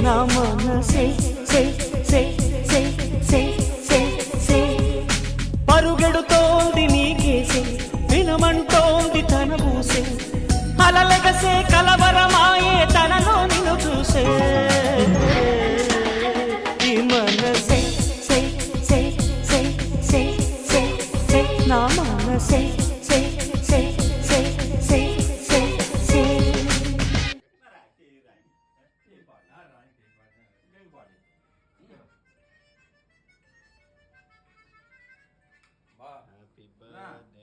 నా మనసే సే సే సే సే సే సే పరుగెడుతోంది నీకేసే వినమంటోంది తన మూసే అలలెగసే కలవరమాయే తనలో నిన్ను చూసే ఈ మనసే సే సే సే సే సే సే నా మనసే సే సే సే సే సే సే Happy birthday.